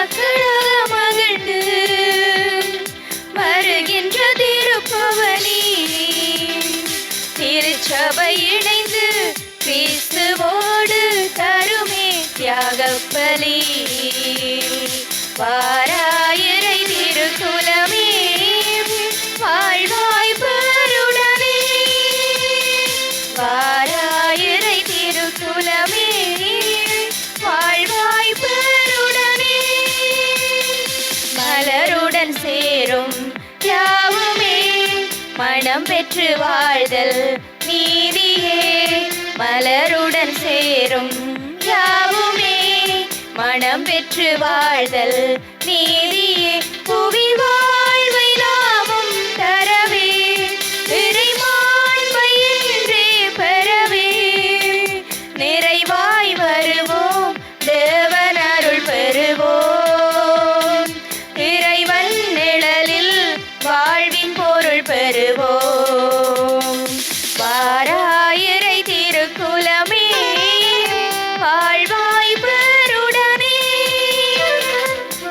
மக்களாக மகிழ்ந்து வருகின்ற திருப்பவனி திருச்சபை இணைந்து கிறிஸ்துவோடு தருமே தியாகப்பலி. வாராயிரை திருக்குலமே வாழ்வாய் பெருடனே, வாராயிரை திருக்குலமே வாழ்வாய் பெருடனே. மலருடன் சேரும் யாவுமே மனம் பெற்று வாழ்தல் நீதியே, மலருடன் சேரும் யாவுமே மனம் பெற்று வாழ்தல் நீதியே. புவி வாழ்வை நாமும் தரவே இறைமாண்பை இன்றே பெறவே நிறைவாய் வருவோம் தேவன் அருள் பெறுவோம், இறைவன் நிழலில் வாழ்வின் பொருள் பெறுவோம். வாராயிரை திருக்குலமே வாழ்வாய் பெருடனே,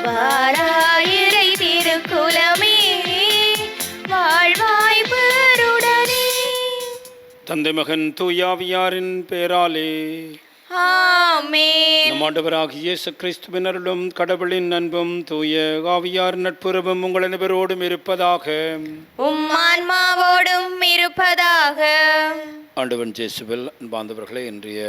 வாராயிரை திருக்குலமே வாழ்வாய் பெருடனே. தந்தை மகன் தூயாவியாரின் பெயராலே ஆமென். நம் ஆண்டவராகிய இயேசு கிறிஸ்துவின் அருளும் கடவுளின் அன்பும் தூய ஆவியார் நட்புறவும் உங்கள் அனைவரோடும் இருப்பதாக. உம் ஆன்மாவோடும் இருப்பதாக. ஆண்டவன் இயேசுவில் அன்பார்ந்தவர்களே, இன்றைய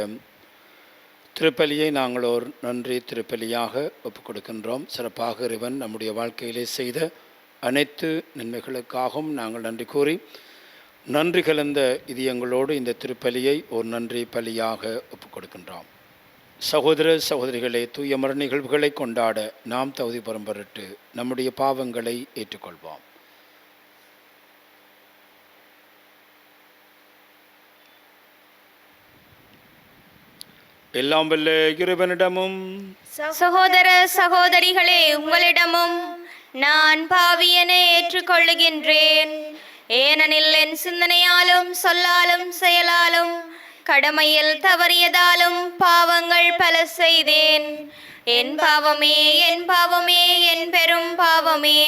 திருப்பலியை நாங்கள் ஒரு நன்றி திருப்பலியாக ஒப்புக் கொடுக்கின்றோம். சிறப்பாக இறைவன் நம்முடைய வாழ்க்கையிலே செய்த அனைத்து நன்மைகளுக்காகவும் நாங்கள் நன்றி கூறி நன்றி கலந்த இதயங்களோடு இந்த திருப்பலியை ஒரு நன்றி பலியாக ஒப்புக் கொடுக்கின்றோம். சகோதர சகோதரிகளை தூய மர நிகழ்வுகளை கொண்டாட நாம் தகுதி பெறும் பொருட்டு நம்முடைய பாவங்களை ஏற்றுக்கொள்வோம். எல்லாம் வல்ல இறைவனிடமும் சகோதர சகோதரிகளே உங்களிடமும் நான் பாவியனை ஏற்றுக்கொள்ளுகின்றேன். ஏனெனில் என் சிந்தனையாலும் சொல்லாலும் செயலாலும் கடமையில் தவறியதாலும் பாவங்கள் பல செய்தேன். என் பாவமே என் பாவமே என் பெரும் பாவமே.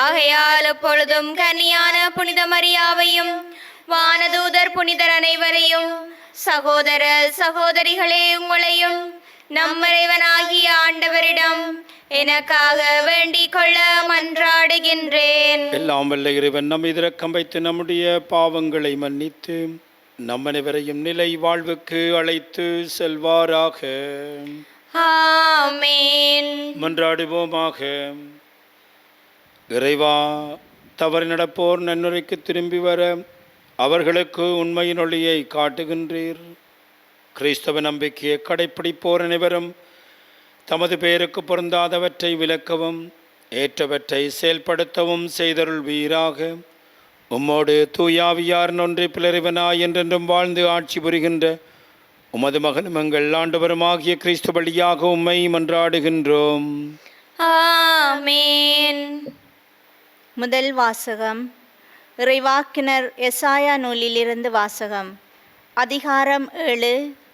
ஆகையால் எப்பொழுதும் கன்னியான புனித மரியாவையும் வானதூதர் புனிதர் அனைவரையும் சகோதர சகோதரிகளே உங்களையும் நம் இறைவனாகிய ஆண்டவரிடம் எனக்காக வேண்டிக் கொள்ள மன்றாடுகின்றேன். எல்லாம் வல்ல இறைவன் நம் இரக்கம் வைத்து நம்முடைய பாவங்களை மன்னித்து நம் அனைவரையும் நிலை வாழ்வுக்கு அழைத்து செல்வாராக. ஆமென். மன்றாடுவோமாக. இறைவா, தவறு நடப்போர் நன்னுரைக்கு திரும்பி வர அவர்களுக்கு உண்மையின் ஒளியை காட்டுகின்றீர். கிறிஸ்தவ நம்பிக்கையை கடைப்பிடிப்போர் அனைவரும் தமது பெயருக்கு பொருந்தாதவற்றை விலக்கவும் ஏற்றவற்றை செயல்படுத்தவும் செய்தருள்வீராக. உம்மோடு தூயாவியார் ஒன்றை பிளறிவனாய் என்றென்றும் வாழ்ந்து ஆட்சி புரிகின்ற உமது மகனும் எங்கள் ஆண்டவருமாகிய கிறிஸ்து வழியாக உம்மை மன்றாடுகின்றோம். ஆமென். முதல் வாசகம். இறைவாக்கினர் எசாயா நூலிலிருந்து வாசகம். அதிகாரம் 7,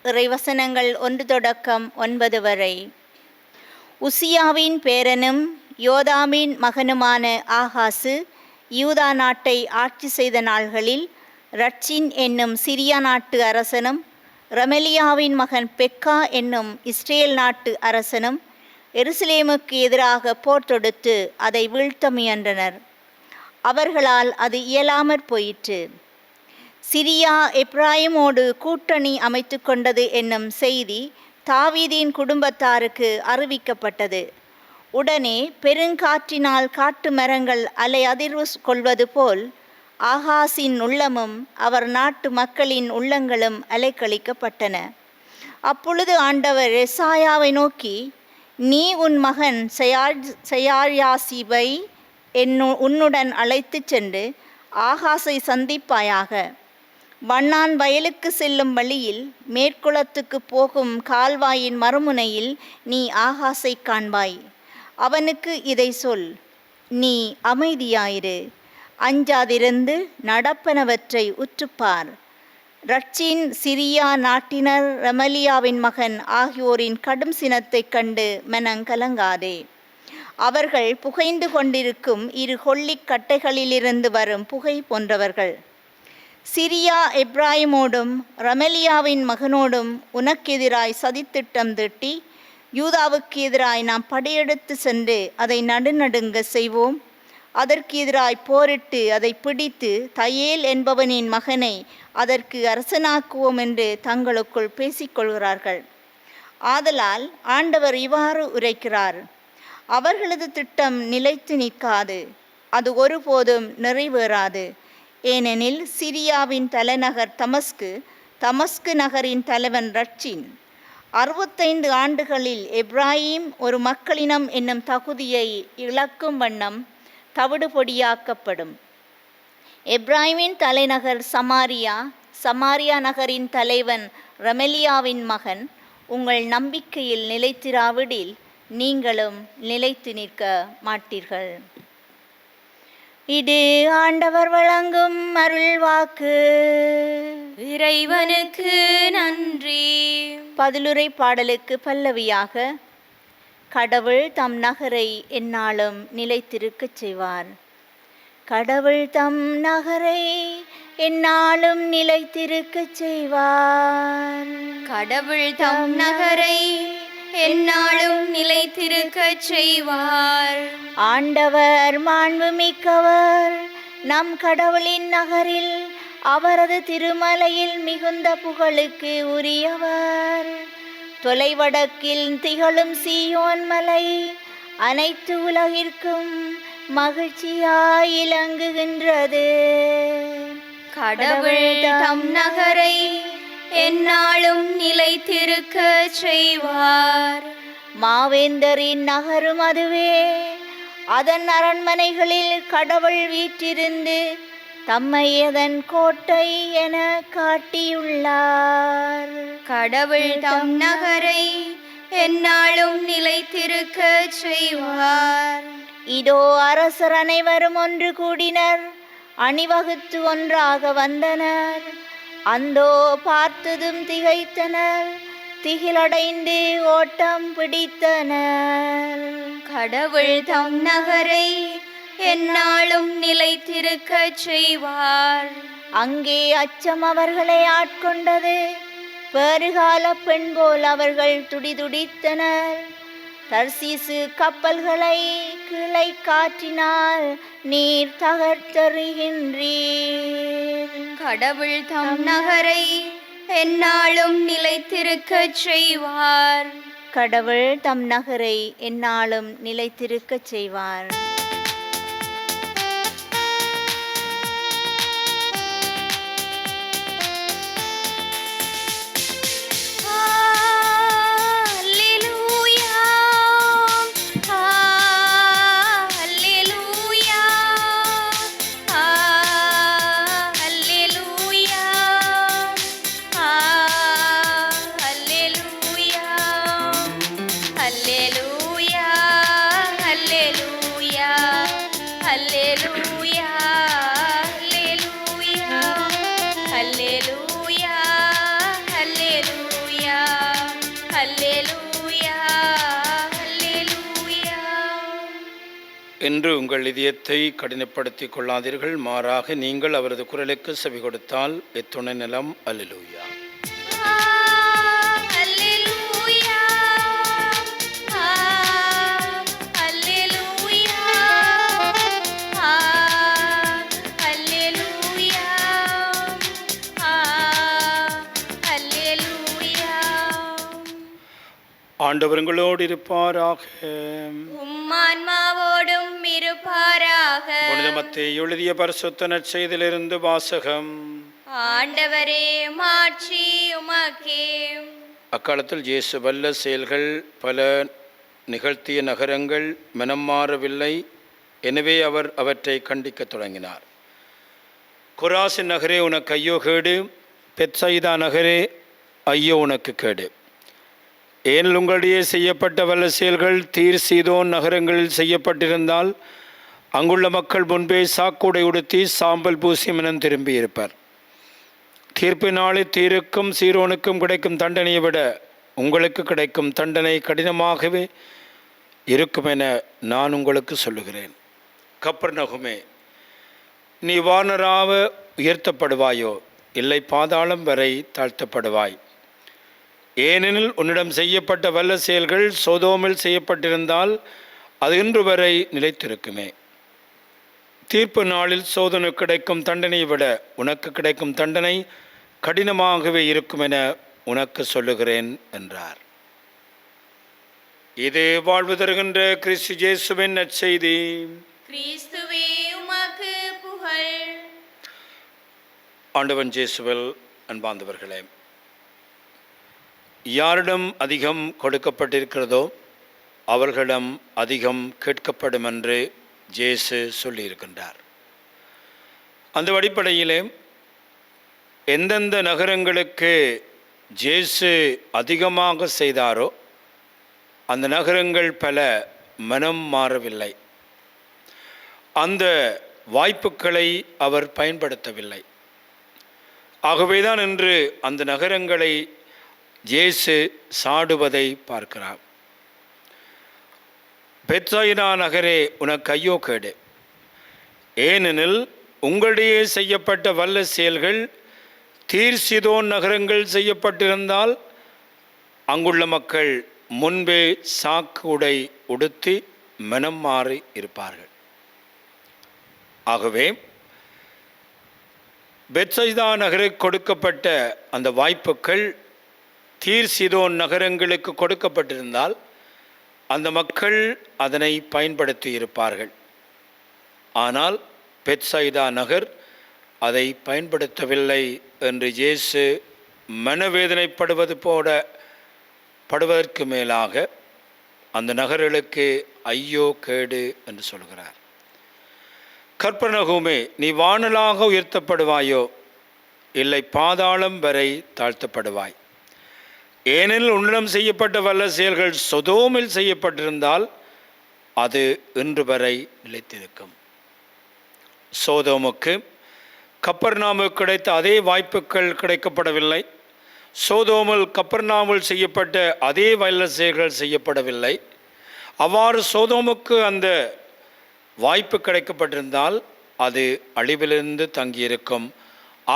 இறைவசனங்கள் 1 தொடக்கம் 9 வரை. உசியாவின் பேரனும் யோதாமின் மகனுமான ஆகாசு யூதா நாட்டை ஆட்சி செய்த நாள்களில் ரட்சின் என்னும் சிரியா நாட்டு அரசனும் ரமெலியாவின் மகன் பெக்கா என்னும் இஸ்ரேல் நாட்டு அரசனும் எருசலேமுக்கு எதிராக போர் தொடுத்து அதை வீழ்த்த முயன்றனர். அவர்களால் அது இயலாமற் போயிற்று. சிரியா எப்ராயிமோடு கூட்டணி அமைத்து கொண்டது என்னும் செய்தி தாவீதின் குடும்பத்தாருக்கு அறிவிக்கப்பட்டது. உடனே பெருங்காற்றினால் காட்டு மரங்கள் அலை அதிர்வு கொள்வது போல் ஆகாசின் உள்ளமும் அவர் நாட்டு மக்களின் உள்ளங்களும் அலைக்கழிக்கப்பட்டன. அப்பொழுது ஆண்டவர் எசாயாவை நோக்கி, நீ உன் மகன் செயாயாசிபை உன்னுடன் அழைத்து சென்று ஆகாசை சந்திப்பாயாக. வண்ணான் வயலுக்கு செல்லும் வழியில் மேற்குளத்துக்கு போகும் கால்வாயின் மறுமுனையில் நீ ஆகாசை காண்பாய். அவனுக்கு இதை சொல், நீ அமைதியாயிரு, அஞ்சாதிருந்து நடப்பனவற்றை உற்றுப்பார். ரட்சின் சிரியா நாட்டினர் ரெமலியாவின் மகன் ஆகியோரின் கடும் சினத்தைக் கண்டு மனங்கலங்காதே. அவர்கள் புகைந்து கொண்டிருக்கும் இரு கொள்ளிக் கட்டைகளிலிருந்து வரும் புகை போன்றவர்கள். சிரியா எப்ராயிமோடும் ரெமலியாவின் மகனோடும் உனக்கெதிராய் சதித்திட்டம் தீட்டி, யூதாவுக்கு எதிராய் நாம் படையெடுத்து சென்று அதை நடுநடுங்க செய்வோம். அதற்கு எதிராய் போரிட்டு அதை பிடித்து தையேல் என்பவனின் மகனை அதற்கு அரசனாக்குவோம் என்று தங்களுக்குள் பேசிக்கொள்கிறார்கள். ஆதலால் ஆண்டவர் இவ்வாறு உரைக்கிறார்: அவர்களது திட்டம் நிலைத்து நிற்காது, அது ஒருபோதும் நிறைவேறாது. ஏனெனில் சிரியாவின் தலைநகர் தமஸ்கு நகரின் தலைவன் ரட்சின் 65 ஆண்டுகளில் எப்ராயிம் ஒரு மக்களினம் என்னும் தகுதியை இழக்கும் வண்ணம் தவிடுபொடியாக்கப்படும். எப்ராயிமின் தலைநகர் சமாரியா நகரின் தலைவன் ரெமலியாவின் மகன் உங்கள் நம்பிக்கையில் நிலைத்திராவிடில் நீங்களும் நிலைத்து நிற்க மாட்டீர்கள். இது ஆண்டவர் வழங்கும் அருள்வாக்கு. இறைவனுக்கு நன்றி. பதிலுரை பாடலுக்கு பல்லவியாக: கடவுள் தம் நகரை எந்நாளும் நிலைத்திருக்கச் செய்வார். கடவுள் தம் நகரை எந்நாளும் நிலைத்திருக்கச் செய்வார். கடவுள் தம் நகரை எந்நாளும் நிலைத்திருக்கச் செய்வார். ஆண்டவர் மாண்புமிக்கவர், நம் கடவுளின் நகரில் அவரது திருமலையில் மிகுந்த புகழுக்கு உரியவர். தொலைவடக்கில் திகழும் சீயோன் மலை அனைத்து உலகிற்கும் மகிழ்ச்சியாய் இலங்குகின்றது. கடவுள் தம் நகரை எந்நாளும் நிலைத்திருக்கச் செய்வார். மாவேந்தரின் நகரும் அதுவே. அதன் அரண்மனைகளில் கடவுள் வீற்றிருந்து தம்மை அதன் கோட்டை என காட்டியுள்ளார். கடவுள் தம் நகரை எந்நாளும் நிலைத்திருக்கச் செய்வார். இதோ அரசர் அனைவரும் ஒன்று கூடினர், அணிவகுத்து ஒன்றாக வந்தனர். அந்தோ பார்த்ததும் திகைத்தனர், திகிலடைந்து ஓட்டம் பிடித்தனர். கடவுள் தம் நகரை எந்நாளும் நிலைத்திருக்கச் செய்வார். அங்கே அச்சம் அவர்களை ஆட்கொண்டது. பேறுகால பெண் போல் அவர்கள் துடிதுடித்தனர். தர்சீசு கப்பல்களை கிளை காற்றினால் நீர் தகர்த்தெறிகின்றீர். கடவுள் தம் நகரை எந்நாளும் நிலைத்திருக்கச் செய்வார். கடவுள் தம் நகரை எந்நாளும் நிலைத்திருக்கச் செய்வார். என்று உங்கள் இதயத்தை கடினப்படுத்திக் கொள்ளாதீர்கள், மாறாக நீங்கள் அவரது குரலுக்கு செவி கொடுத்தால் எத்துணை நிலம். அல்லேலூயா. ஆண்டவர்களோடு இருப்பாராக, உம்மான்மாவோடும் இருப்பாராக. புனித மத்தேயு எழுதிய பரிசுத்த நற்செய்தியிலிருந்து வாசகம். ஆண்டவரே, மாட்சி உமக்கே. அக்காலத்தில் இயேசு வல்ல செயல்கள் பல நிகழ்த்திய நகரங்கள் மனம் மாறவில்லை. எனவே அவர் அவற்றை கண்டிக்கத் தொடங்கினார். கொராசின் நகரே உனக்கு ஐயோ கேடு, பெத்சைதா நகரே ஐயோ உனக்கு கேடு. ஏனில் உங்களிடையே செய்யப்பட்ட வல்ல செயல்கள் தீர் சீதோன் நகரங்களில் செய்யப்பட்டிருந்தால் அங்குள்ள மக்கள் முன்பே சாக்குடை உடுத்தி சாம்பல் பூசி மனம் திரும்பியிருப்பார். தீர்ப்பு நாளில் தீருக்கும் சீரோனுக்கும் கிடைக்கும் தண்டனையை விட உங்களுக்கு கிடைக்கும் தண்டனை கடினமாகவே இருக்கும் என நான் உங்களுக்கு சொல்லுகிறேன். கப்பர்நகுமே, நீ வானராக உயர்த்தப்படுவாயோ இல்லை பாதாளம் வரை தாழ்த்தப்படுவாய். ஏனெனில் உன்னிடம் செய்யப்பட்ட வல்ல செயல்கள் சோதோமில் செய்யப்பட்டிருந்தால் அது இன்று வரை நிலைத்திருக்குமே. தீர்ப்பு நாளில் சோதனுக்கு கிடைக்கும் தண்டனையை விட உனக்கு கிடைக்கும் தண்டனை கடினமாகவே இருக்கும் என உனக்கு சொல்லுகிறேன் என்றார். இது வாழ்வு தருகின்ற கிறிஸ்து இயேசுவின் நற்செய்தி. கிறிஸ்துவே உமக்கு புகழ். ஆண்டவன் இயேசுவில் அன்பார்ந்தவர்களே, யாரிடம் அதிகம் கொடுக்கப்பட்டிருக்கிறதோ அவர்களிடம் அதிகம் கேட்கப்படும் என்று இயேசு சொல்லியிருக்கின்றார். அந்த அடிப்படையிலே எந்தெந்த நகரங்களுக்கு இயேசு அதிகமாக செய்தாரோ அந்த நகரங்கள் பல மனம் மாறவில்லை. அந்த வாய்ப்புகளை அவர் பயன்படுத்தவில்லை. ஆகவேதான் இன்று அந்த நகரங்களை இயேசு சாடுவதை பார்க்கிறார். பெத்சாயிதா நகரே உனக்கு ஐயோ கேடு, ஏனெனில் உங்களிடையே செய்யப்பட்ட வல்ல செயல்கள் தீர் சீதோன் நகரங்கள் செய்யப்பட்டிருந்தால் அங்குள்ள மக்கள் முன்பே சாக்கு உடை உடுத்தி மனம் மாறி இருப்பார்கள். ஆகவே பெத்சைதா நகருக்கு கொடுக்கப்பட்ட அந்த வாய்ப்புகள் தீர் சீதோன் நகரங்களுக்கு கொடுக்கப்பட்டிருந்தால் அந்த மக்கள் அதனை பயன்படுத்தி இருப்பார்கள். ஆனால் பெத்சைதா நகர் அதை பயன்படுத்தவில்லை என்று இயேசு மனவேதனைப்படுவதற்கு மேலாக அந்த நகர்களுக்கு ஐயோ கேடு என்று சொல்கிறார். கப்பர்நகூமே, நீ வானலாக உயர்த்தப்படுவாயோ இல்லை பாதாளம் வரை தாழ்த்தப்படுவாய். ஏனெனில் உன்னிடம் செய்யப்பட்ட வல்ல செயல்கள் சொதோமில் செய்யப்பட்டிருந்தால் அது இன்று வரை நிலைத்திருக்கும். சோதோமுக்கு கப்பர்நாமுக்கு கிடைத்த அதே வாய்ப்புகள் கிடைக்கப்படவில்லை. சோதோமில் கப்பர்நாமில் செய்யப்பட்ட அதே வல்ல செயல்கள் செய்யப்படவில்லை. அவ்வாறு சோதோமுக்கு அந்த வாய்ப்பு கிடைக்கப்பட்டிருந்தால் அது அழிவிலிருந்து தங்கியிருக்கும்.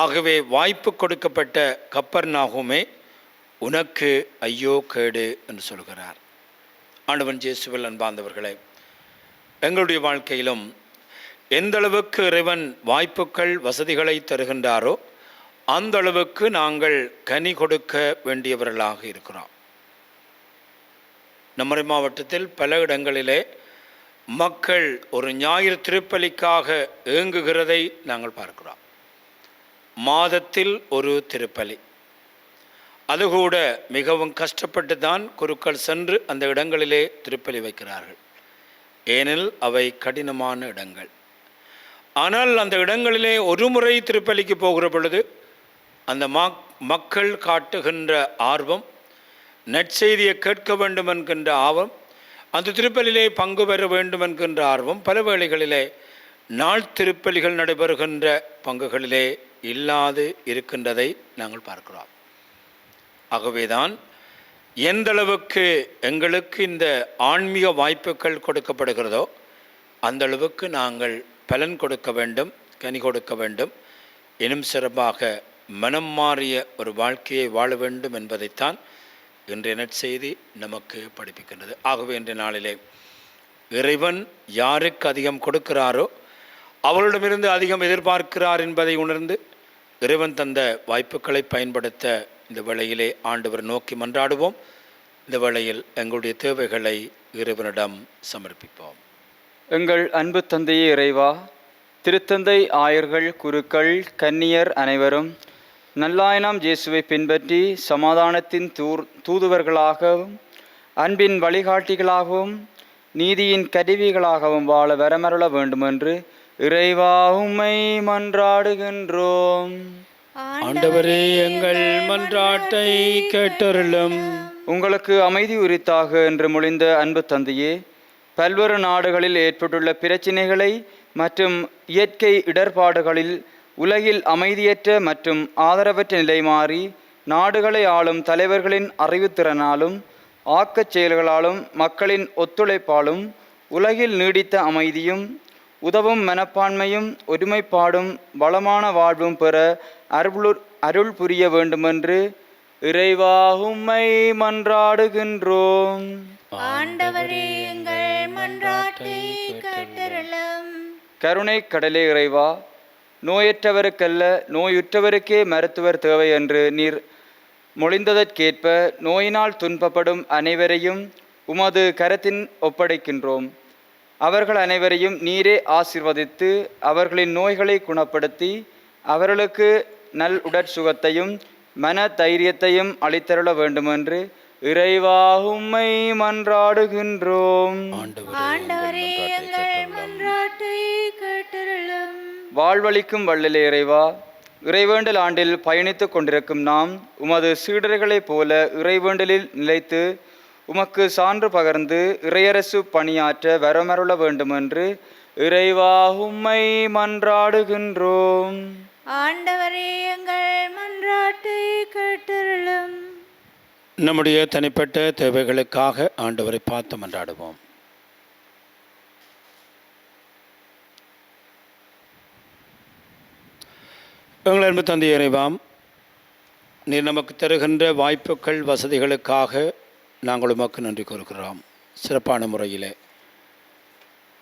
ஆகவே வாய்ப்பு கொடுக்கப்பட்ட கப்பர்நாகுமே உனக்கு ஐயோ கேடு என்று சொல்கிறார். ஆண்டவன் இயேசுவில் அன்பார்ந்தவர்களே, எங்களுடைய வாழ்க்கையிலும் எந்த அளவுக்கு இறைவன் வாய்ப்புகள் வசதிகளை தருகின்றாரோ அந்த அளவுக்கு நாங்கள் கனி கொடுக்க வேண்டியவர்களாக இருக்கிறோம். நம்முடைய மாவட்டத்தில் பல இடங்களிலே மக்கள் ஒரு ஞாயிறு திருப்பலிக்காக ஏங்குகிறதை நாங்கள் பார்க்கிறோம். மாதத்தில் ஒரு திருப்பலி, அதுகூட மிகவும் கஷ்டப்பட்டு தான் குருக்கள் சென்று அந்த இடங்களிலே திருப்பலி வைக்கிறார்கள். ஏனெனில் அவை கடினமான இடங்கள். ஆனால் அந்த இடங்களிலே ஒரு முறை திருப்பலிக்கு போகிற பொழுது அந்த மக்கள் காட்டுகின்ற ஆர்வம், நற்செய்தியை கேட்க வேண்டும் என்கின்ற ஆர்வம், அந்த திருப்பலிலே பங்கு பெற வேண்டும் என்கின்ற ஆர்வம் பல வேளைகளிலே நாள் திருப்பலிகள் நடைபெறுகின்ற பங்குகளிலே இல்லாது இருக்கின்றதை நாங்கள் பார்க்கிறோம். ஆகவேதான் எந்தளவுக்கு எங்களுக்கு இந்த ஆன்மீக வாய்ப்புகள் கொடுக்கப்படுகிறதோ அந்த அளவுக்கு நாங்கள் பலன் கொடுக்க வேண்டும், கனி கொடுக்க வேண்டும். இன்னும் சிறப்பாக மனம் மாறிய ஒரு வாழ்க்கையை வாழ வேண்டும் என்பதைத்தான் இன்றைய நற்செய்தி நமக்கு படிப்பிக்கின்றது. ஆகவே இன்றைய நாளிலே இறைவன் யாருக்கு அதிகம் கொடுக்கிறாரோ அவரிடமிருந்து அதிகம் எதிர்பார்க்கிறார் என்பதை உணர்ந்து இறைவன் தந்த வாய்ப்புகளை பயன்படுத்த இந்த வேளையிலே ஆண்டவர் நோக்கி மன்றாடுவோம். இந்த வேளையில் எங்களுடைய தேவைகளை இறைவனிடம் சமர்ப்பிப்போம். எங்கள் அன்பு தந்தையே இறைவா, திருத்தந்தை, ஆயர்கள், குருக்கள், கன்னியர் அனைவரும் நல்லாயனாம் இயேசுவை பின்பற்றி சமாதானத்தின் தூதுவர்களாகவும் அன்பின் வழிகாட்டிகளாகவும் நீதியின் கருவிகளாகவும் வாழ வரமருள வேண்டுமென்று இறைவா உம்மை மன்றாடுகின்றோம். ஆண்டவரே, எங்கள் மன்றாட்டை கேட்டருளும். உங்களுக்கு அமைதி உரித்தாக என்று மொழிந்த அன்பு தந்தையே, பல்வேறு நாடுகளில் ஏற்பட்டுள்ள பிரச்சினைகளை மற்றும் இயற்கை இடர்பாடுகளில் உலகில் அமைதியற்ற மற்றும் ஆதரவற்ற நிலை மாறி நாடுகளை ஆளும் தலைவர்களின் அறிவுத்திறனாலும் ஆக்கச் செயல்களாலும் மக்களின் ஒத்துழைப்பாலும் உலகில் நீடித்த அமைதியும் உதவும் மனப்பான்மையும் ஒருமைப்பாடும் வளமான வாழ்வும் பெற அருள் புரிய வேண்டுமென்று இறைவா உம்மை மன்றாடுகின்றோம். ஆண்டவரே எங்கள் மன்றாட்டை கேட்டருளும். கருணை கடலே இறைவா, நோயற்றவருக்கல்ல நோயுற்றவருக்கே மருத்துவர் தேவை என்று நீர் மொழிந்ததற்கேற்ப நோயினால் துன்பப்படும் அனைவரையும் உமது கரத்தின் ஒப்படைக்கின்றோம். அவர்கள் அனைவரையும் நீரே ஆசீர்வதித்து அவர்களின் நோய்களை குணப்படுத்தி அவர்களுக்கு நல் உடற்சுகத்தையும் மன தைரியத்தையும் அளித்தருள வேண்டுமென்று இறைவா உம்மை மன்றாடுகின்றோம். ஆண்டவரே எங்கள் மன்றாட்டை கேட்டருளும். வாழ்வளிக்கும் வள்ளலே இறைவா, இறைவேண்டல் ஆண்டில் பயணித்து கொண்டிருக்கும் நாம் உமது சீடர்களைப் போல இறைவேண்டலில் நிலைத்து உமக்கு சான்று பகர்ந்து இறையரசு பணியாற்ற வரமருள வேண்டுமென்று இறைவா உம்மை மன்றாடுகின்றோம். ஆண்டவரே எங்கள் மன்றாட்டை கேட்டருளும். நம்முடைய தனிப்பட்ட தேவைகளுக்காக ஆண்டவரை பார்த்து மன்றாடுவோம். எங்கள் அன்பு தந்தை இறைவாம், நீர் நமக்கு தருகின்ற வாய்ப்புகள் வசதிகளுக்காக நாங்கள் உமக்கு நன்றி கூறுகிறோம். சிறப்பான முறையில்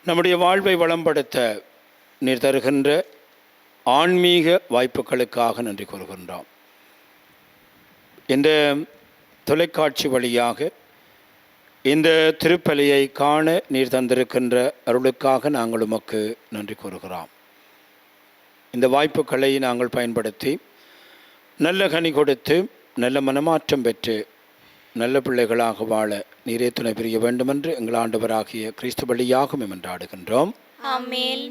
நம்முடைய வாழ்வை வளம்படுத்த நீர் தருகின்ற ஆன்மீக வாய்ப்புகளுக்காக நன்றி கூறுகின்றோம். இந்த தொலைக்காட்சி வழியாக இந்த திருப்பலியை காண நீர் தந்திருக்கின்ற அருளுக்காக நாங்கள் உமக்கு நன்றி கூறுகிறோம். இந்த வாய்ப்புகளை நாங்கள் பயன்படுத்தி நல்ல கனி கொடுத்து நல்ல மனமாற்றம் பெற்று நல்ல பிள்ளைகளாக வாழ நீரே துணை புரிய வேண்டுமென்று எங்கள் ஆண்டவராகிய கிறிஸ்து வழியாக மன்றாடுகின்றோம். ஆமென்.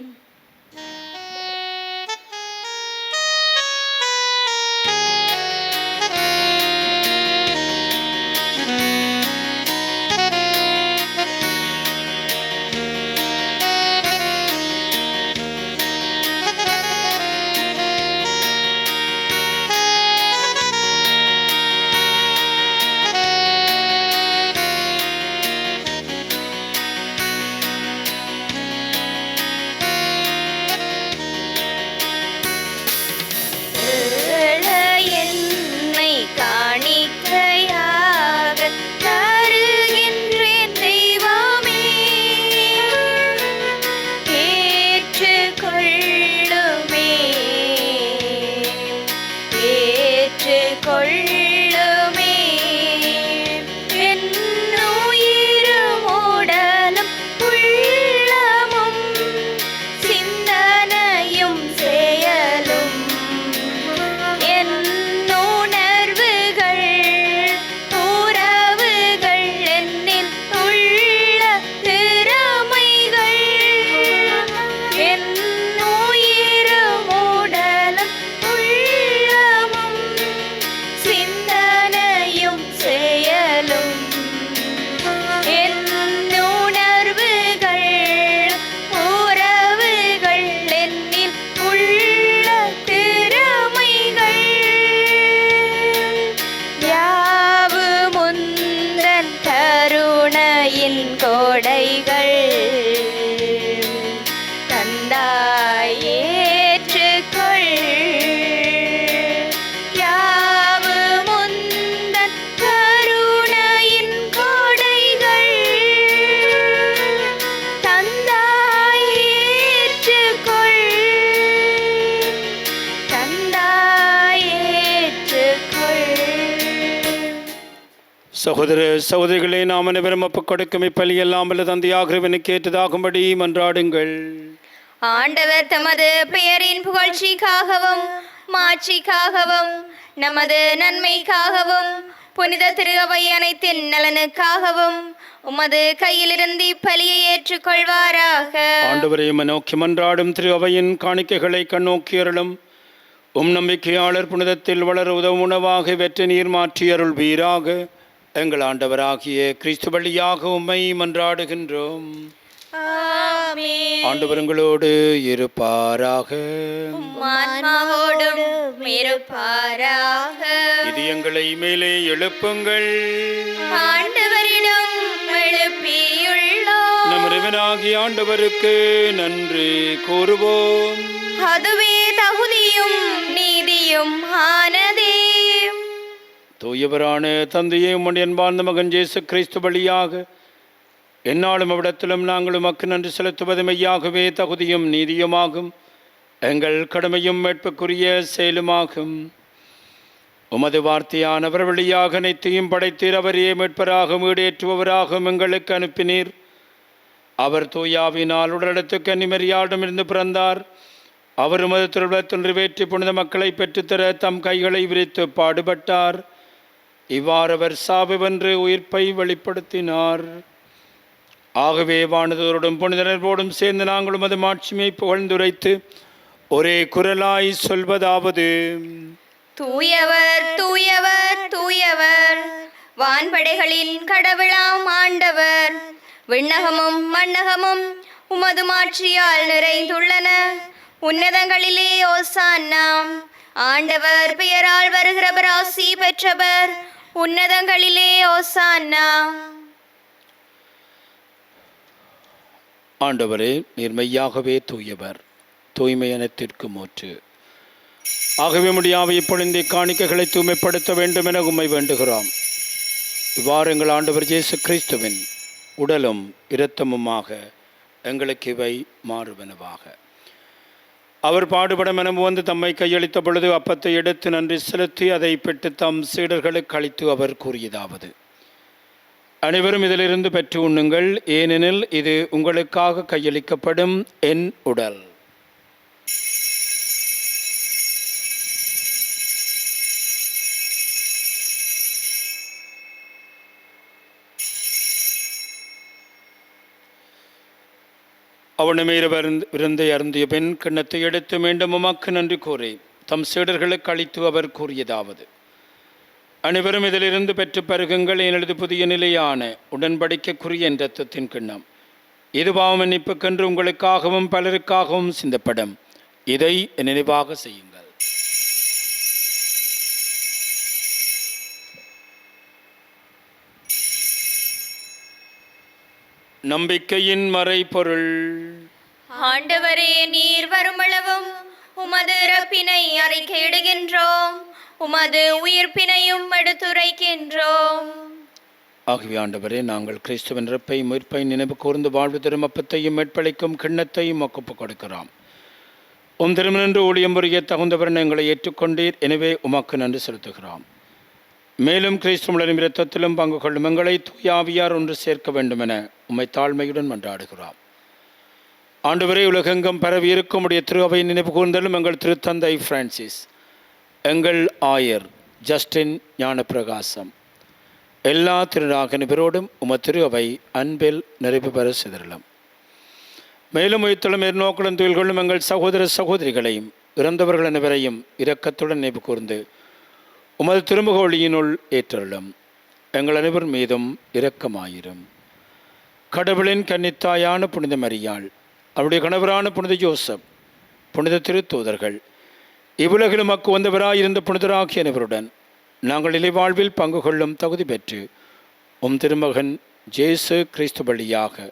சகோதர சகோதரிகளே, நாம் அனைவரும் ஒப்புக் கொடுக்கும் இப்பலியெல்லாம் வல்ல தந்தையாகிறவனுக்கு ஏற்றதாகும்படி மன்றாடுங்கள். ஆண்டவர் தமது பெயரின் புகழ்ச்சிக்காகவும் மாட்சிக்காகவும் நமது நன்மைக்காகவும் புனித திரு அவை அனைத்தின் நலனுக்காகவும் உமது கையிலிருந்து இப்பலியை ஏற்றுக்கொள்வாராக. ஆண்டவரையும் நோக்கி மன்றாடும் திரு அவையின் காணிக்கைகளை கண்ணோக்கி அருளும். நம்பிக்கையாளர் புனிதத்தில் வளர உதவும் உணவாக வெற்றி நீர் மாற்றி அருள் வீராக. எங்கள் ஆண்டவராகிய கிறிஸ்து வழியாக உம்மை மன்றாடுகின்றோம். ஆமென். ஆண்டவர்களோடு இருப்பாராக. ஆன்மாவோடும் இருப்பாராக. இதயங்களை மேலே எழுப்புங்கள். ஆண்டவரிடம் எழுப்பியுள்ளோம். நம் இறைவனாகிய ஆண்டவருக்கு நன்றி கூறுவோம். அதுவே தகுதியும் நீதியும் ஆனதே. தூயவரான தந்தையே, உம்முடைய அன்பார்ந்த மகன் இயேசு கிறிஸ்து வழியாக எந்நாளும் அவ்விடத்திலும் நாங்கள் உமக்கு நன்றி செலுத்துவது மெய்யாகவே தகுதியும் நீதியுமாகும், எங்கள் கடமையும் மீட்புக்குரிய செயலுமாகும். உமது வார்த்தையானவர் வழியாக அனைத்தையும் படைத்தீர். அவரே மீட்பராக வீடேற்றுபவராகவும் எங்களுக்கு அனுப்பினீர். அவர் தூயாவினால் உடலெடுத்து கன்னிமரியாரிடமிருந்து பிறந்தார். அவர் உமது திருவிழத்தை நிறைவேற்றி புனித மக்களை பெற்றுத்தர தம் கைகளை விரித்து பாடுபட்டார். இவ்வாறு அவர் சாவு வென்று உயிர்ப்பை வெளிப்படுத்தினார். ஆகவே வானதோரோடும் புனிதரோடும் சேர்ந்து நாங்கள் உமது மாட்சிமை புகழ்ந்துரைத்து ஒரே குரலாய் சொல்வதாவது: தூயவர் தூயவர் தூயவர், வான்படைகளின் கடவுளாம் ஆண்டவர். விண்ணகமும் மண்ணகமும் உமது மாட்சியால் நிறைந்துள்ளன. உன்னதங்களிலே ஓசான்னா. ஆண்டவர் பெயரால் வருகிறவர் ஆசி பெற்றவர். உன்னதங்களிலே ஓசான்னா. ஆண்டவரே, நீர் மெய்யாகவே தூயவர், தூய்மை அனைத்திற்கு மூற்று. ஆகவே முடியாவை இப்பொழுது காணிக்கைகளை தூய்மைப்படுத்த வேண்டும் என உம்மை வேண்டுகிறோம். இவ்வாறு எங்கள் ஆண்டவர் இயேசு கிறிஸ்துவின் உடலும் இரத்தமுமாக எங்களுக்கு இவை மாறுவனவாக. அவர் பாடுபட மனம் வந்து தம்மை கையளித்த பொழுது அப்பத்தை எடுத்து நன்றி செலுத்தி அதை பெற்று தம் சீடர்களுக்கு அளித்து அவர் கூறியதாவது: அனைவரும் இதிலிருந்து பெற்று உண்ணுங்கள், ஏனெனில் இது உங்களுக்காக கையளிக்கப்படும் என் உடல். அவனுமே விருந்தை அருந்திய பின் கிண்ணத்தை எடுத்து மீண்டும் உமக்கு நன்றி கூறி தம் சீடர்களுக்கு அளித்து அவர் கூறியதாவது: அனைவரும் இதிலிருந்து பெற்று பருகுங்கள், எனது புதிய நிலையான உடன்படிக்கைக்குரிய என் இரத்தத்தின் கிண்ணம். இது பாவ மன்னிப்புக்கென்று உங்களுக்காகவும் பலருக்காகவும் சிந்தப்படும். இதை நினைவாக செய்யுங்கள். நம்பிக்கையின் மறைபொருள். ஆண்டவரே, நீர் வருமளவும் உமது இறப்பினை அறிக்கையிடுகின்றோம், உமது உயிர்ப்பினையும் எடுத்துரைக்கின்றோம். ஆகவே ஆண்டவரே, நாங்கள் கிறிஸ்துவின் இறப்பை மீட்பை நினைவு கூர்ந்து வாழ்வு தரும் அப்பத்தையும் மீட்பளிக்கும் கிண்ணத்தையும் ஒப்புக் கொடுக்கிறோம். உம் திருமணன்று ஊழியம் புரிய தகுந்தவர் எங்களை ஏற்றுக்கொண்டீர். எனவே உமக்கு நன்றி செலுத்துகிறோம். மேலும் கிறிஸ்துவின் இரத்தத்திலும் பங்கு கொள்ளும் எங்களை தூயாவியார் ஒன்று சேர்க்க வேண்டும் என உம்மை தாழ்மையுடன் மன்றாடுகிறோம். ஆண்டவரே, உலகெங்கும் பரவி இருக்கும் உடைய திரு அவை நினைவு கூர்ந்தலும் எங்கள் திருத்தந்தை பிரான்சிஸ், எங்கள் ஆயர் ஜஸ்டின் ஞானப்பிரகாசம், எல்லா திருநாகனிபரோடும் உமது திரு அவை அன்பில் நிறைவு பெற சிதறலும். மேலும் உயிர்த்தலும் எதிர்நோக்குடன் தொழில்களும் எங்கள் சகோதர சகோதரிகளையும் இறந்தவர்கள் அனைவரையும் இரக்கத்துடன் நினைவு கூர்ந்து உமது திருமுகொழியினுள் ஏற்றலும். எங்கள் அனைவர் மீதும் இரக்கமாயிரும். கடவுளின் கன்னித்தாயான புனித மரியாள், அவருடைய கணவரான புனித யோசப், புனித திருத்தூதர்கள், இவ்வுலகிலும் மக்கு வந்தவராயிருந்த புனிதராகிய அனைவருடன் நாங்கள் இலைவாழ்வில் பங்கு கொள்ளும் தகுதி பெற்று உம் திருமகன் இயேசு கிறிஸ்து வழியாக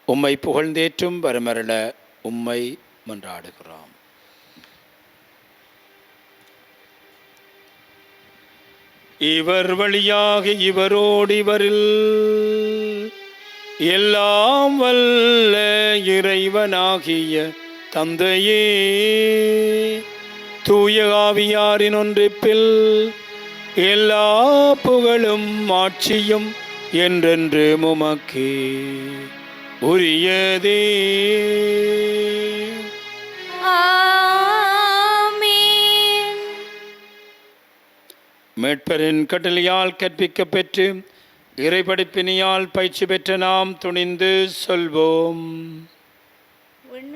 உம்மை புகழ்ந்தேற்றும் வரமருள உம்மை மன்றாடுகிறோம். இவர் வழியாக இவரோடு இவரில் எல்லாம் வல்ல இறைவனாகிய தந்தையே, தூய ஆவியாரின் ஒன்றிப்பில் எல்லா புகழும் ஆட்சியும் என்றென்று உமக்கே உரியதே. மீட்பரின் கட்டளையால் கற்பிக்க பெற்று இறைபடிப்பினியால் பயிற்சி பெற்ற நாம் துணிந்து சொல்வோம்: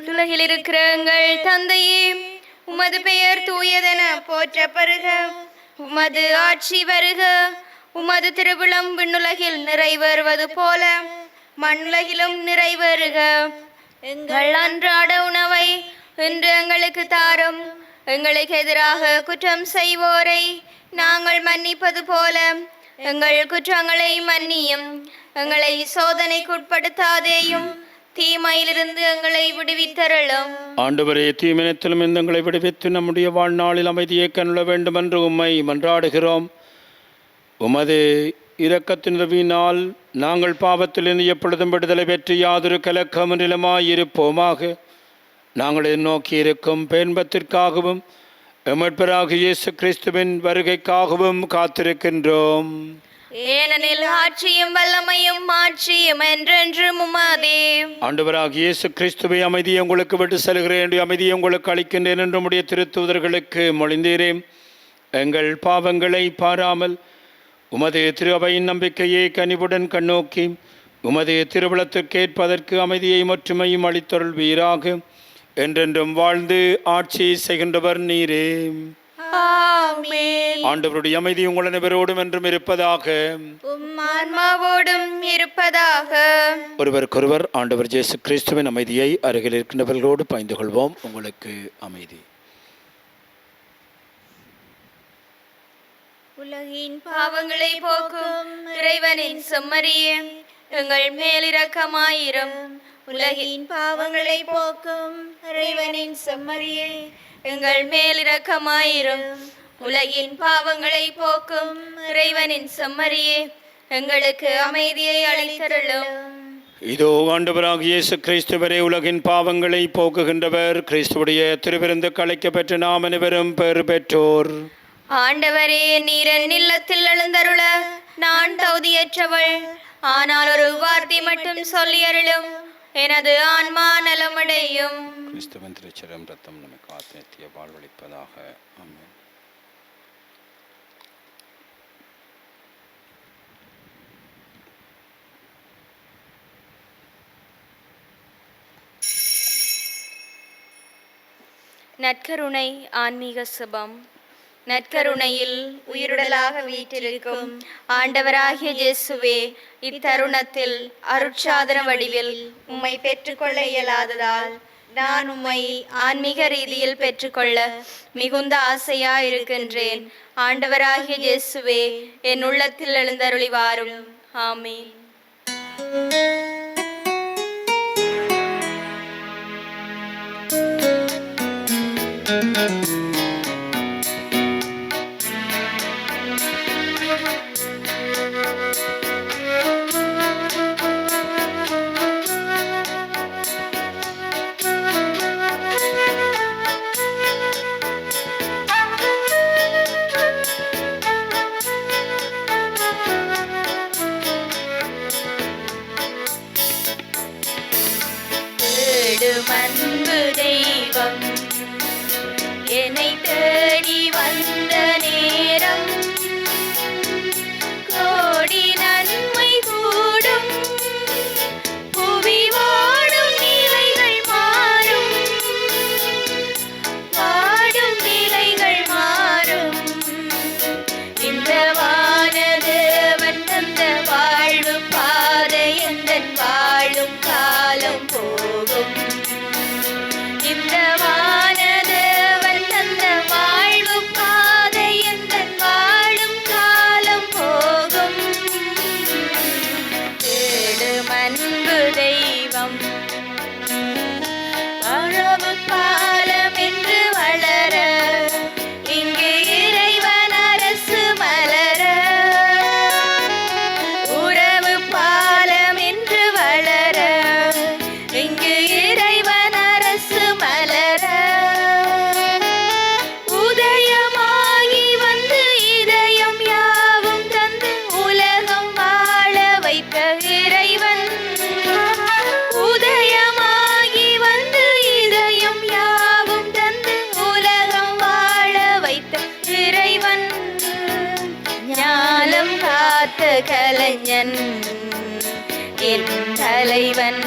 உலகில் இருக்கிற எங்கள் தந்தையே, உமது பெயர் தூயதென போற்ற பெறுக. உமது ஆட்சி வருக. உமது திருவிழம் விண்ணுலகில் நிறைவேறுவது போல மண்ணுலகிலும் நிறைவேறுக. எங்கள் அன்றாட உணவை இன்று எங்களுக்கு தாரும். எங்களுக்கு எதிராக குற்றம் செய்வோரை நாங்கள் மன்னிப்பது போல எங்கள் குற்றங்களை மன்னியும். எங்களை சோதனைக்குட்படுத்தாதேயும், தீமையிலிருந்து எங்களை விடுவித்தருளும். ஆண்டவரே, தீமினத்திலும் எங்களை விடுவித்து நம்முடைய வாழ்நாளில் அமைதியை கண்ணுள்ள வேண்டும் என்று உம்மை மன்றாடுகிறோம். உமது இரக்கத்தின் உதவியினால் நாங்கள் பாவத்திலிருந்து எப்பொழுதும் விடுதலை பெற்று யாதொரு கலக்கமில்லாயிருப்போமாக. நாங்கள் நோக்கி இருக்கும் பேன்பத்திற்காகவும் எமட்பராக இயேசு கிறிஸ்துவின் வருகைக்காகவும் காத்திருக்கின்றோம். ஏனெனில் ஆட்சியும் வல்லமையும் மாட்சியும் என்றென்றும் உமதே. ஆண்டவராக இயேசு கிறிஸ்துவை அமைதியை உங்களுக்கு விட்டு செல்கிறேன், அமைதியை உங்களுக்கு அளிக்கின்றேன் என்று உம்முடைய திருத்தூதர்களுக்கு மொழிந்தீரேன். எங்கள் பாவங்களை பாராமல் உமது திரு அவையின் நம்பிக்கையை கனிவுடன் கண்ணோக்கி உமது திருவுளத்திற்கேற்பதற்கு அமைதியை ஒற்றுமையும் அளித்தருள்வீராக. என்றென்றும் வாழ்ந்து ஆட்சி செய்கின்றவர் நீரே. ஆமென். ஆண்டவருடைய அமைதி உங்கள் அனைவரோடும் என்றும் இருப்பதாக. உம் ஆன்மாவோடும் இருப்பதாக. ஒருவருக்கொருவர் ஆண்டவர் இயேசு கிறிஸ்துவின் அமைதியை அருகில் இருக்கின்றவர்களோடு பகிர்ந்து கொள்வோம். உங்களுக்கு அமைதி. உலகின் பாவங்களை போக்கும் இறைவனின் செம்மறியே, எங்கள் மேலிரக்கமாயிரும். உலகின் பாவங்களை போக்கும் இறைவனின் செம்மறியே, எங்கள் மேலிரக்கமாயிரும். உலகின் பாவங்களை போக்கும் இறைவனின் செம்மறியே, எங்களுக்கு அமைதியை அளித்தருளும். இதோ ஆண்டவராக இயேசு கிறிஸ்துவரே, உலகின் பாவங்களை போக்குகின்றவர். கிறிஸ்துவுடைய திருவிருந்து கலைக்க பெற்ற நாம் அனைவரும் பெறு பெற்றோர். ஆண்டவரே, நீர் என் இல்லத்தில் எழுந்தருள நான் தகுதியற்றவள். ஆனால் ஒரு வார்த்தை மட்டும் சொல்லி அருளும், எனது ஆன்மா நலமடையும். கிறிஸ்துவின் திருச்சரம் ரத்தம் நமக்கு ஆத்மீய வாழ்வளிப்பதாக. ஆமென். நற்கருணை ஆன்மீக சுபம். நற்கருணையில் உயிருடலாக வீற்றிருக்கும் ஆண்டவராகிய இயேசுவே, இத்தருணத்தில் அருட்சாதன வடிவில் உம்மை பெற்றுக்கொள்ள இயலாததால் நான் உம்மை ஆன்மீக ரீதியில் பெற்றுக்கொள்ள மிகுந்த ஆசையாயிருக்கின்றேன். ஆண்டவராகிய இயேசுவே, என் உள்ளத்தில் எழுந்தருளி வாரும். ஆமென். அன்பு தெய்வம் என்னை தேடி வந்த நேரம், கோடி நன்மை கூடும், புவி வாடும் நிலைகள் மாறும், வாடும் நிலைகள் மாறும். இந்த வானதேவன் தந்த வாழ்வு பாதை எந்தன் வாழும் காலம் போகும். இந்த வானதேவன் தந்த வாழ்வு பாதை எந்தன் வாழும் காலம் போகும். தேடும் அன்பு தெய்வம் அழகு பாலம் என்று வளர, இங்கு இறைவன் அரசு மலர. உறவு பாலம் என்று வளர, இங்கு இறைவன் அரசு மலர. உதயமாகி வந்து இதயம் யாவும் தந்து உலகம் வாழ வைத்த இறைவன். உதயமாகி வந்து இதயம் யாவும் தந்து உலகம் வாழ வைத்த இறைவன். ஞானம் காத்த கலைஞன் என் தலைவன்.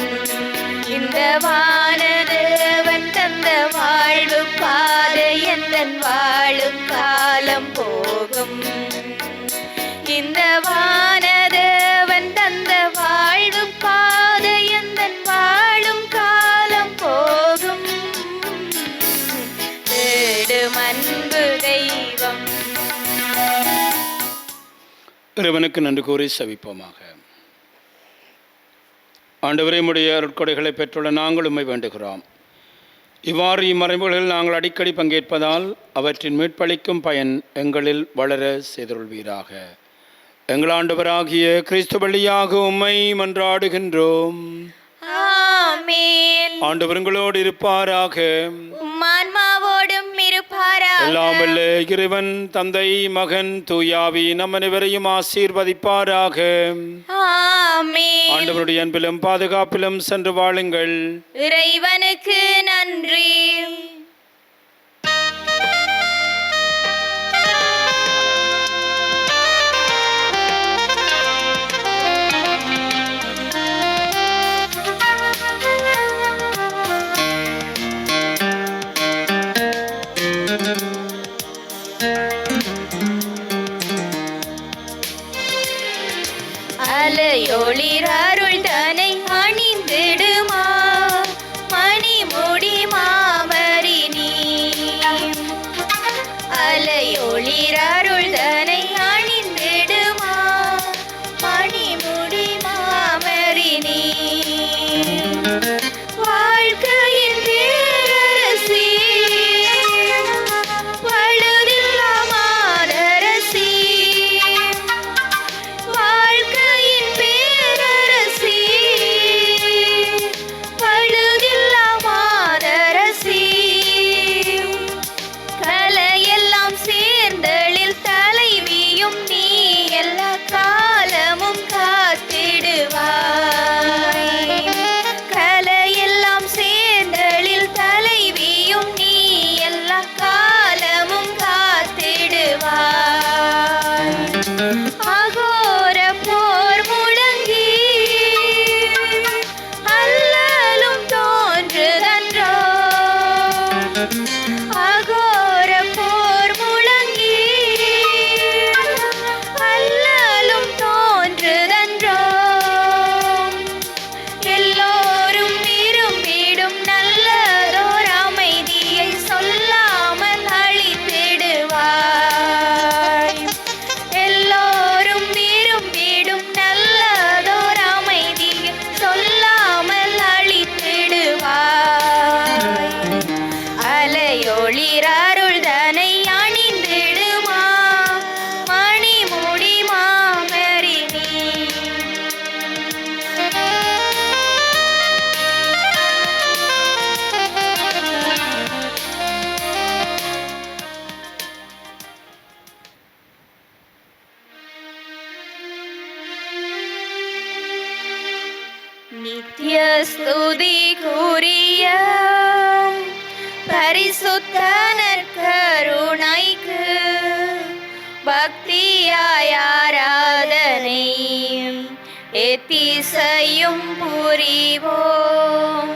இந்த வானதேவன் தந்த வாழ்வு பாதை எந்தன் வாழும் காலம் போகும். இந்த வானதேவன் தந்த வாழ்வு பாதை எந்தன் வாழும் காலம் இறைவனுக்கு நன்றி கூறி செவிப்போமாக. ஆண்டவரே, உம்முடைய அருட்கொடைகளை பெற்றுள்ள நாங்கள் உம்மை வேண்டுகிறோம். இவ்வாறு இம்மறைவுகளில் நாங்கள் அடிக்கடி பங்கேற்பதால் அவற்றின் மீட்பளிக்கும் பயன் எங்களில் வளர செய்தருள்வீராக. எங்கள் ஆண்டவராகிய கிறிஸ்து வழியாக உம்மை மன்றாடுகின்றோம். ஆமென். ஆண்டவர் உங்களோடு இருப்பாராக. உம் ஆன்மாவோடும் இருப்பாராக. எல்லாம் வல்ல இறைவன் தந்தை, மகன், தூயாவி நம் அனைவரையும் ஆசீர்வதிப்பாராக. ஆமென். ஆண்டவருடைய அன்பிலும் பாதுகாப்பிலும் சென்று வாழுங்கள். இறைவனுக்கு நன்றி. அலையொளிர் அருள் தனை அணிந்திடுமா மணிமுடி மாமரினி. அலையொளிர் அருள் தனை அணிந்திடுமா மணிமுடி மாமரினி. வாழ்க்கையின் பேரரசி, பழுதில்லா மாதரசி. வாழ்க்கையின் பேரரசி, பழுதில்லா மாதரசி. கலையெல்லாம் சேர்ந்தளில் தலைவியும் நீ எல்லா காலமும் காத்திடுவாய். கலையெல்லாம் சேர்ந்தளில் தலைவியும் நீ எல்லா காலமும் காத்திடுவாய். அகோர போர் முழங்கி அல்லலும் தோன்றுதன்றோ. அகோர போர் முழங்கி அல்லலும் தோன்றுதன்றோ. எல்லோரும் விரும்பிடும் நல்லதோர் அமைதியை சொல்லாமல் அளித்திடுவாய். எல்லோரும் விரும்பிடும் நல்லதோர் அமைதியை சொல்லாமல் அளித்திடுவாய். அலையொளிர் அருள் தனை அணிந்திடுமா மணிமுடி மாமரினி. நித்ய ஸ்துதிக்குரிய பரிசுத்த நற்கருணைக்கு பக்தியாய் ஆராதனை எத்திசையும் புரிவோம்.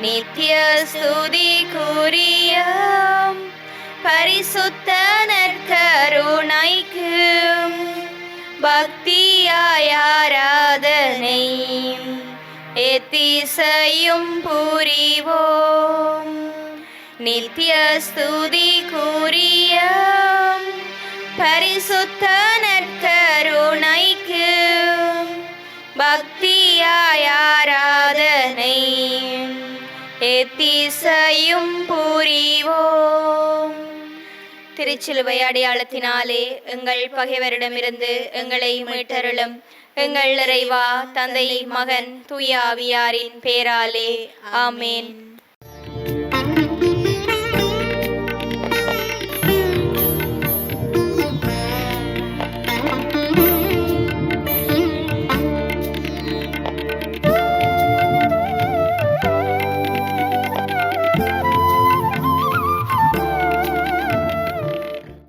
நித்ய ஸ்துதிக்குரிய பரிசுத்த நற்கருணைக்கு பக்தியாய் ஆராதனை எத்திசையும் புரிவோம். நித்ய ஸ்துதிக்குரிய பரிசுத்த நற்கருணைக்கு பக்தியாய் ஆராதனை எத்திசையும் புரிவோம். திருச்சிலுவை அடையாளத்தினாலே எங்கள் பகைவரிடமிருந்து எங்களை மீட்டருளும். எங்கள் இறைவா, தந்தை, மகன், தூய ஆவியாரின் பேராலே ஆமேன்.